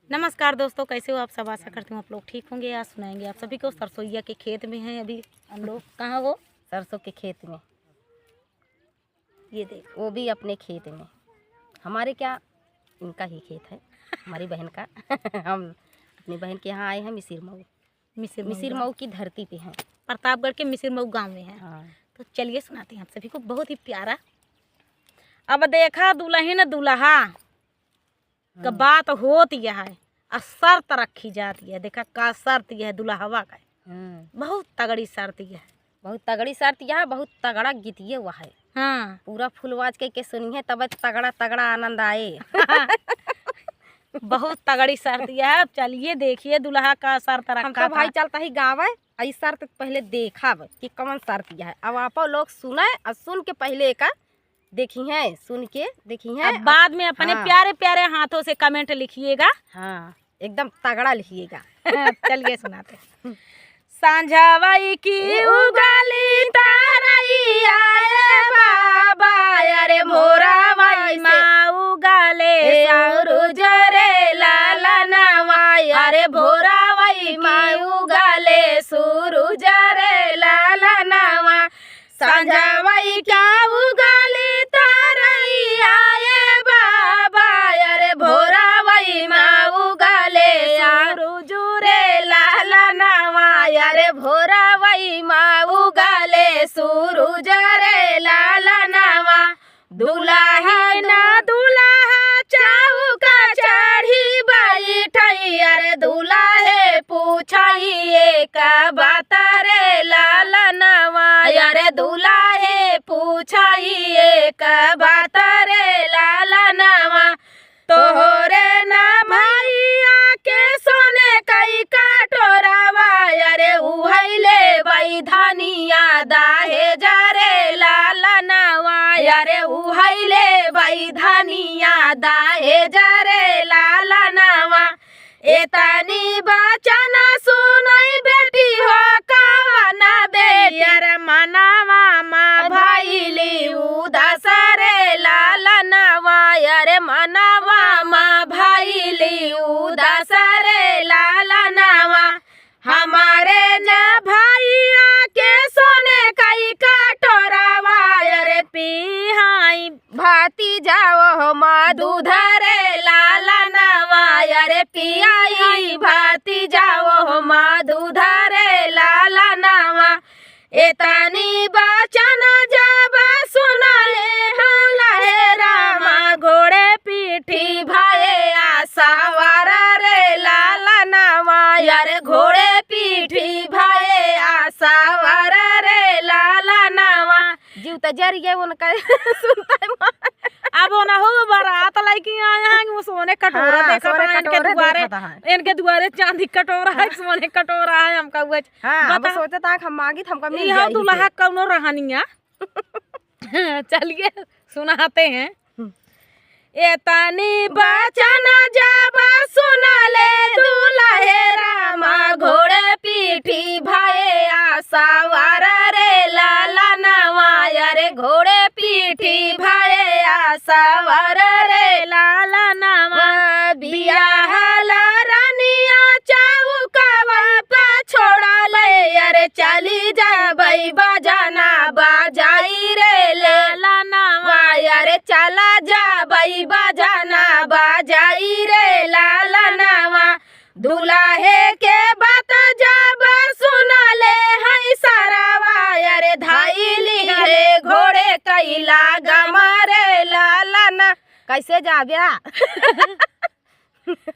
नमस्कार दोस्तों, कैसे हो आप सब। आशा करती हूँ आप लोग ठीक होंगे। आज सुनाएंगे आप सभी को सरसोईया के खेत में हैं अभी हम लोग। कहाँ वो सरसों के खेत में, ये देख वो भी अपने खेत में। हमारे क्या, इनका ही खेत है, हमारी बहन का। हम अपनी बहन के यहाँ आए हैं मिसिर मऊ की धरती पे हैं। प्रतापगढ़ के मिसिर मऊ गाँव में है। हाँ। तो चलिए सुनाते हैं आप सभी को, बहुत ही प्यारा। अब देखा दुल्हन दुल्हा का बात होती है और शर्त रखी जाती है। देखा का शर्त यह है दुल्हवा का, बहुत तगड़ी शर्त यह है। बहुत तगड़ी शर्त यह है, बहुत तगड़ा गीतिए हुआ है। हाँ, पूरा फुलवाज के सुनिए तब तगड़ा तगड़ा आनंद आए। बहुत तगड़ी शर्त यह है। चलिए देखिए दुल्हा का शर्त रखा हमका भाई चलता ही गाँव है, आई शर्त पहले देखा कि कौन शर्त यह है। अब आप लोग सुने और सुन के पहले का देखी है, सुन के देखी है। अब बाद में अपने हाँ। प्यारे प्यारे हाथों से कमेंट लिखिएगा। हाँ, एकदम तगड़ा लिखिएगा। चलिए सुनाते हैं। सांझावाई की उगाली तारई आए बाबा, अरे मोरा वाई माँ उगाले सूरज रे लाला नवाई, अरे भोरा वाई माँ उगाले सूरज रे लाला नवा। सांझावाई क्या उगाली तारई आए बाबा, अरे भोरा वाई माँ उगाले सूरज रे लाला नवा, अरे भोरा वाई माँ उगाले सूरज रे लाला नवा। दुल्हा ना दुल्हा चौका चढ़ी बैठई, अरे दुल्हे पूछिए का बात रे लाला नवा, अरे दुल्हे पूछिए का बात रे लाला नवा। तोहरे ना भैया के सोने कई कटोरावा, अरे उहैले बई धनिया दाहे जरे लाला नवा, अरे उहैले बई धनिया दाहे जरे लाला नवा। एतनी बचन सुनई बेटी हो कवना बेटी, अरे मनावा माँ भैली उदास रे लाला नवा, अरे मनावा माँ भैली उदास रे लाला नवा। हमारे न भैया के सोने कई कटोरावा, अरे पिहाई भाती जाओ माँ दूध रे लाला नवा, अरे पियाई भाती जाओ माँ दूध रे लाला नवा। एतनी बचन जब सुनले लहे रामा, घोड़े पीठी भाए आसावर रे लाला नवा, अरे घोड़े पीठी भाए आसावर रे लाला नवा। जीव तो जरिए उनका सुनता है। अब ना हो बारात लाइकी आया है वो सोने कटोरा हाँ, देखा सोने था इनके कटोरा दुआरे, देखा था। इनके दुआरे चांदी कटोरा है, सोने कटोरा है। हमका हुआ हाँ, हम बता सोचा था कि हम मांगी तो हमका मिल यह जाएगी। दुल्हा कौनो रहानिया। चलिए सुनाते हैं। एतनी बचन जब सुनले दुल्हे रामा, घोड़े पीठी भाए आसावर रे लाला नवा, अरे घोड़े पीठी भाए आसावर रे लाला नवा। बियाहल रानिया चौकवा पे छोड़ा ले, अरे चली जाबई बजाना बाजाई रे लाला नवा, अरे चला जाबई बजाना बाजाई रे लाला नवा। दुल्हे के बात जब सुनले हई सारावा, अरे धाइली रे घोड़े कैला गमारे लाला ना। कैसे जाव्या?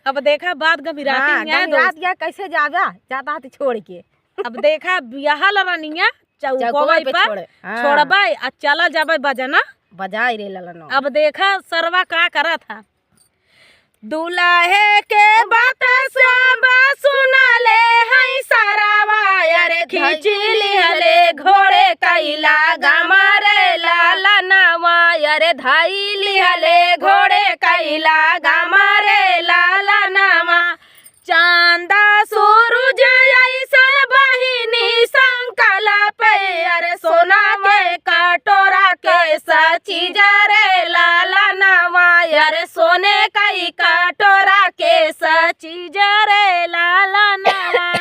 अब देखा बात गंभीराती है रात गया कैसे जाव्या जाता हाथ छोड़ के। अब देखा बियाहल रानिया चौकवा चौकवा पे पे छोड़े। हाँ। छोड़बै आ चला जाबै बजना। बजाई रे ललन। अब देखा सरवा का करा था। दुल्हे के बात सब सुनले हई सारावा, अरे खींची लिहले घोड़े कैला गमारे लाला नवा, अरे धाई लिहले घोड़े कैला गमारे लाला नवा। चांदा सूरज ऐसन बहिनी संकला पे, अरे सोना के कटोरा के सची जरे लाला नवा, अरे सोने कई कटोरा के सचीज रे लाला नवा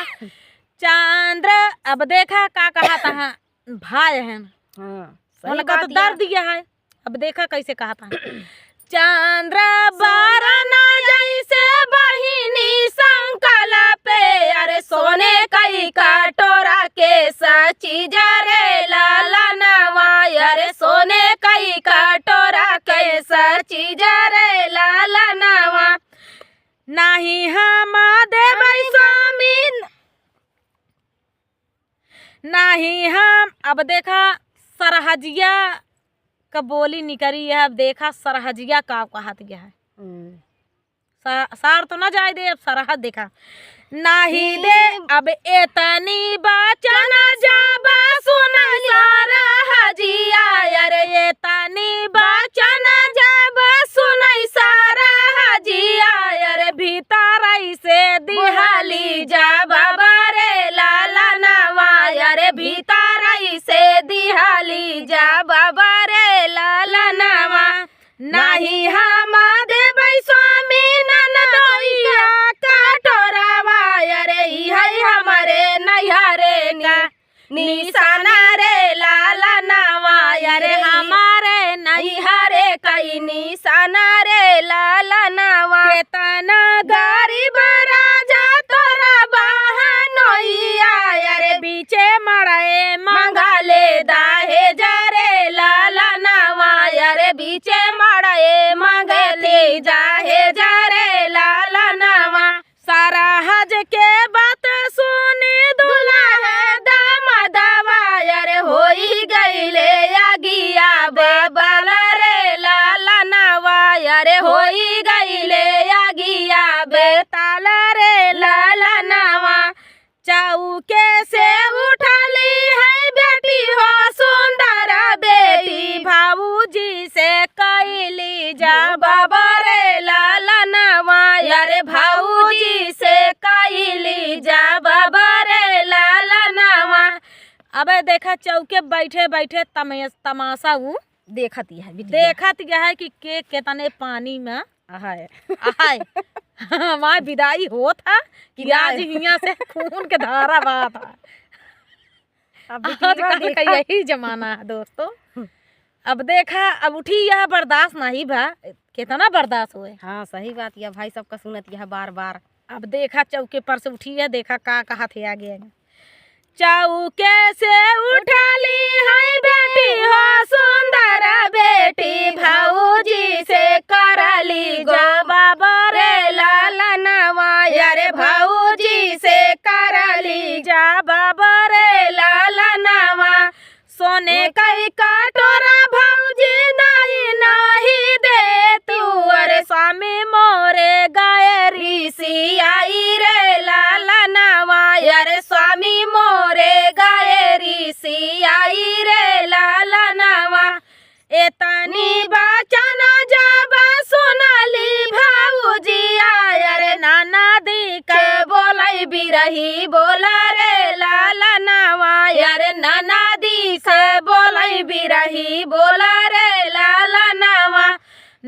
चंद्र। अब देखा का कहा था भाई है उनका तो दर्द दिया है। अब देखा कैसे कहा था चंद्र बरना जैसे बहिनी संकल पे अरे सोने कई कटोरा के सचीज रे लाला नवा अरे सोने कई कटोरा के सचीज रे लाला नवा नहीं हम देबै स्वामी नहीं हम। अब देखा सरहजिया का बोली निकली है। अब देखा सरहजिया का कहत गया है। सार तो ना जाए दे। अब सरहद देखा नहीं दे अब एतनी बचन जाबा सुन सरहजिया अरे एतनी बचन जाबा सुन सरहजिया अरे भीतर से दिहाली जाबा रे लाला नवा अरे भीतर से दिहाली जाबा रे लाला नवा नहीं हम देबै स्वामी ननदोइया कटोरावा अरे है हमारे नैहरे निशाना रे लाला नवा अरे हमारे नैहरे कई निशाना रे लाला नवा केतना गरीब राजा तोरा बहनोइया अरे बीचे मड़े मंगाले दाहे जरे लाला नवा अरे बीचे मड़े मंगले जाहे जरे लाला नवा सारा हज के बात सुनी दुल्हा है दामदवा अरे होई गईले आगिया बेबल रे लाला नवा अरे होई गईले आगिया बेताल रे लाला नवा चौके से उठली है बेटी हो सुंदर बेटी भाऊजी से कैली जा बाबा रे लाला नवा अरे भाऊजी से कैली जा बाबा रे लाला नवा। अब देखा चौके बैठे बैठे तमाशा वो देखती है कि के कितने पानी में आए हमारी विदाई हो था कि आज यहाँ से खून के धारा बहा था। आजकल का यही जमाना है दोस्तों। अब देखा अब उठी यह बर्दाश्त नहीं भा कितना बर्दाश्त हुए। हाँ सही बात यह भाई सबका सुनत यह बार बार। अब देखा चौके पर से उठी है देखा का कहा थे आगे चौके से उठाली है बेटी हो सुंदर बेटी भाऊजी से करली जो बाबा रे लाला नवा अरे भाऊजी से करली जा बाबा रे लाला नवा सोने कई कटोरा भाऊजी नहीं दे तू अरे स्वामी मोरे गाय ऋषि आई रे लाला नवा अरे स्वामी मोरे गाय ऋषि आई रे लाला नवा एतनी बचन जाबा सुनली भाऊजी अरे नाना दी के बोलाई बिरही बोला रे लाला नवा अरे नाना दी से बोलाई बिरही बोला रे लाला नवा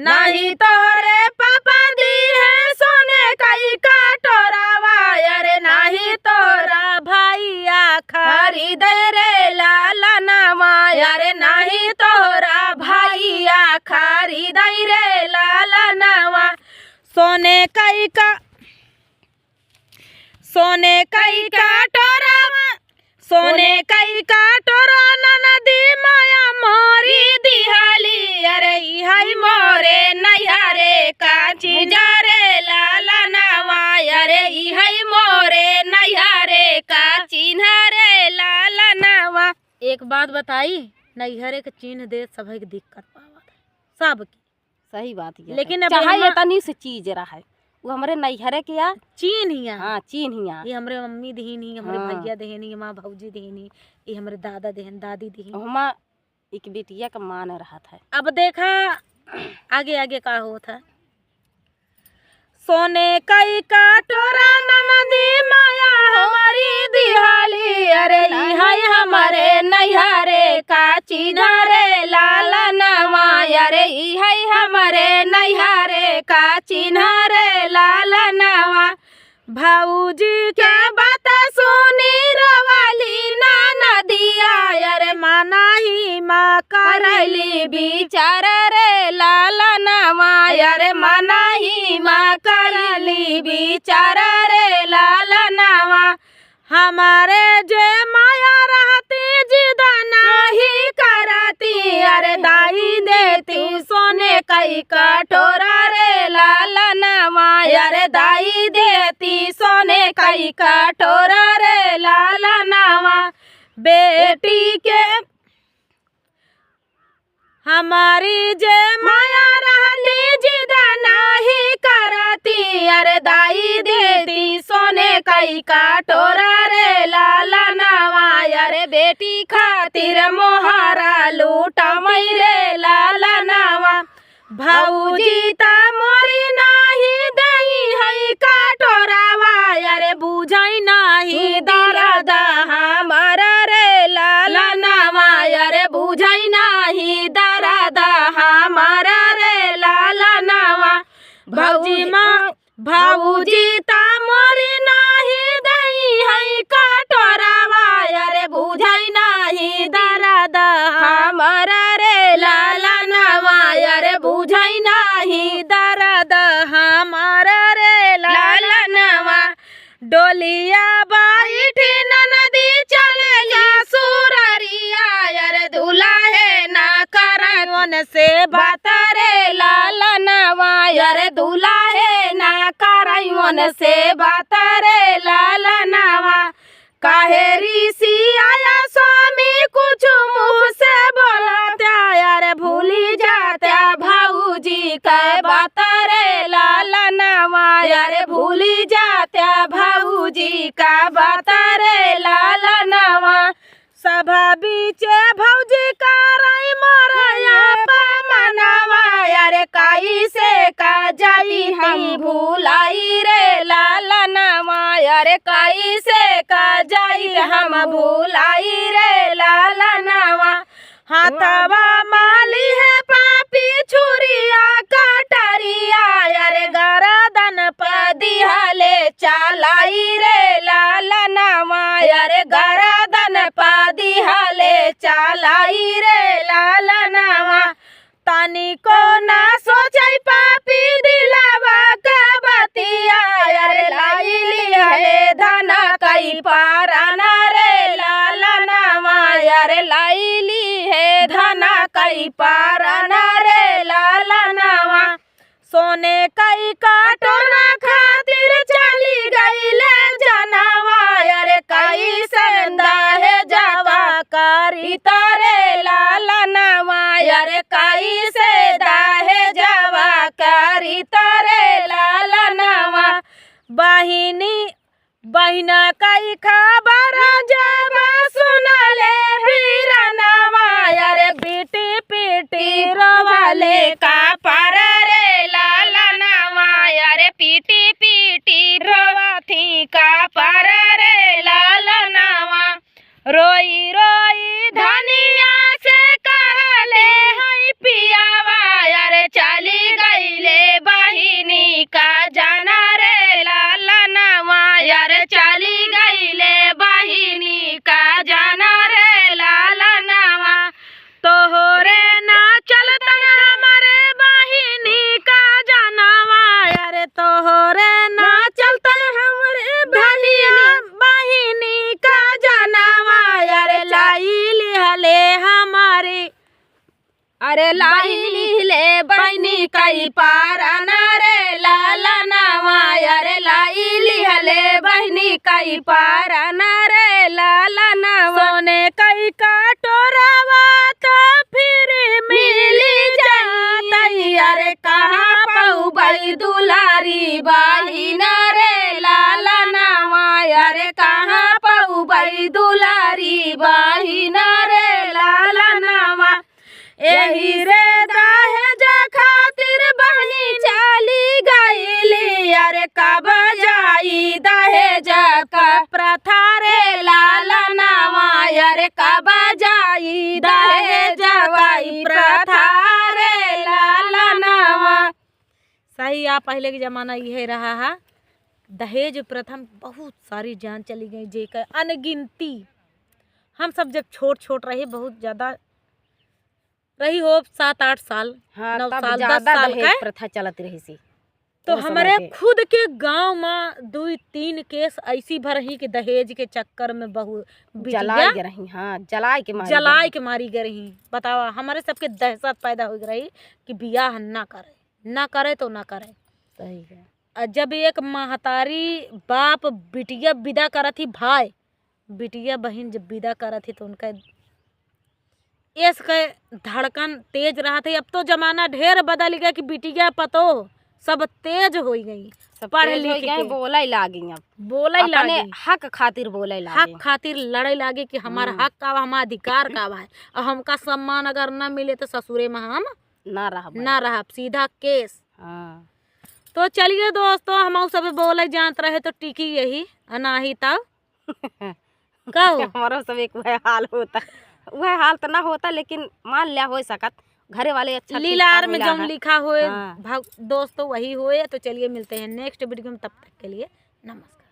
नहीं तोरे पापा दी है सोने कई कटोरावा अरे नहीं तोरा भैया खरीद रे लाला नवा अरे नहीं तोरा भैया खरीद रे लाला नवा सोने कई कटोरावा सोने कई कटोरा ननदी माया मोरी दिहाली अरे हाय मोरे नैहरे का चीज रे लाला नवा अरे हाय मोरे नैहरे का चिन्ह रे लाला नवा। एक बात बताई नैहरे के चिन्ह दे सभी के दिक्कत पावत सबकी सही बात है। लेकिन चाहे तनी से चीज रहा है वो हमारे नैहरे के या चीन हिया। हाँ चीन हिया ये हमारे मम्मी देहनी हमारे भैया देहनी हमारे भौजी देहनी ये हमारे दादा देहन दादी देहनी हमा एक बेटिया का मान रहा था। अब देखा आगे आगे का होता सोने कई कटोरा ननदी माया हमारी दिहाली अरे हाय हमारे नैहरे का चिन्ह रे लाला नवा अरे हाय हमारे नैहरे का चिन्ह रे लाला भाऊजी के बात सुनी रवाली ना नदिया अरे माना ही माँ करली बिचार रे लाला नामा अरे मना ही माँ करली बिचार रे लाला नामा हमारे जे माया रहती जिदा नहीं करती अरे दाई देती सोने कई कटोरा रे लाला नामा अरे दाई देती सोने कई कटोरा रे लाला नामा बेटी के हमारी जे माया रहती जिदा नहीं करती अरे दाई देती सोने कई कटोरा रे लाला नामा अरे बेटी खातिर मोहारा लूटा मई रे लाला नामा भाऊजी ता मोरी नाही दई हई कटोरावा अरे बुझाई नाही दर्द हमारा रे लाला नामा अरे बुझाई नाही दर्द हमारा रे लाला नामा भाऊजी माँ भाऊजी ता मोरी नाही दई हई कटोरावा अरे बुझाई नाही दर्द हमारा रे लाला नामा अरे बुझाई नाही दर्द हमारा रे लाला नामा डोलिया बैठी नदी चले जा सुररिया अरे दूल्हा है ना करन से बात रे लाला नामा अरे दूल्हा है ना करन से बात रे लाला नामा काहे ऋषि आया स्वामी कुछ मुँह से बोलता अरे भूली जाता भाऊजी के बात रे लाला नामा अरे भूली जाता भाऊजी का बात रे लाला नामा सभा बीचे भौजी का रई मोरया मनावा अरे काई से का जाई हम भूलाई रे लाला नामा अरे काई से का जाई हम भूलाई रे लाला नामा हाथवा माली है पापी छुरिया कटरिया अरे गरदन पदिहले चलाई रे लाला नामा अरे गरदन पदिहले चलाई रे लाला नामा तानी को ना सोचाई पापी दिलावा का बतिया अरे लाई लिहले धना कई पाराना रे लाला नामा अरे लाई ली है धना कई पाराना रे लाला नामा सोने कई कटोरा खातिर चली गई ले जनावा अरे कई संदा है जावा करी तारे लाला नामा अरे कई से दाहे जावा करी तारे लाला नामा बहिना कई खबर जब सुनले बीरनवा अरे पीटी पीटी रोवाले का पर रे लाला नामा अरे पीटी पीटी रोवाथी का पर रे लाला नामा रोई रोई धनिया से कहले हई पियावा अरे चली गईले बहिनी का जाना रे लाला नामा अरे चली गईले बहिनी का जाना रे लाला नामा तोहरे ना चलतन हमारे बहिनी का जानवा अरे तोहरे ना चलतन हमारे बहिनी का जानवा अरे लाई लिहले हमारे अरे लाई लिहले बहिनी कई पाराना रे लाला नामा अरे लाई लिहले बहिनी कई पाराना रे लाला नामा सोने कई कटोरावा तो फिर मिली जाती अरे कहाँ पाऊ बई दुलारी बहिना रे लाला नामा अरे कहाँ पाऊ बई दुलारी बहिना रे लाला नामा यही रे दहेज खातिर बहनी चली गईली अरे कब जाई दहेज का प्रथा रे लाला नामा अरे कब जाई दहेज वाई प्रथा रे लाला नामा सही आ पहले के जमाना यही रहा है दहेज प्रथा में बहुत सारी जान चली गई, जेकर अनगिनती। हम सब जब छोट छोट रही, बहुत ज़्यादा रही हो 7-8 साल, हाँ 9 तब साल 10 ज्यादा साल दहेज का। प्रथा चलत रही सी। तो वो समय हमारे के। खुद के गांव में 2-3 केस ऐसी भर ही कि दहेज के चक्कर में बहू बिटिया जलाए के रही, हाँ जलाए के मारी जलाए के मारी गई। बतावा, हमारे सबके दहशत पैदा हो रही कि बियाह ना करे तो ना करे। सही है। और जब एक महतारी बाप बिटिया विदा करत थी, भाई बिटिया बहन जब विदा करत थी तो उनका इसका धड़कन तेज रहा था। अब तो जमाना ढेर बदल गया कि बिटिया पतो सब तेज हो गई, सब पढ़ तेज हो लिख गए, के बोला ही लागी अब, बोला ही अपने लागी, हक खातिर बोला ही हक लागी। खातिर लड़े लागे कि हमारा हक का बा, हमारा अधिकार का बा है, और हमका सम्मान अगर न मिले तो ससुरे में हम ना रहा सीधा केस। हाँ। तो चलिए दोस्तों, हम सब बोले जानत रहे तो टिकी यही अनाही तब का हो। हमारा सब एक वह हाल होता, वह हाल तो ना होता लेकिन मान लिया हो सकत, घरे वाले अच्छा लीलार में जो लिखा हुए हाँ। दोस्तों वही हुए। तो चलिए मिलते हैं नेक्स्ट वीडियो में, तब तक के लिए नमस्कार।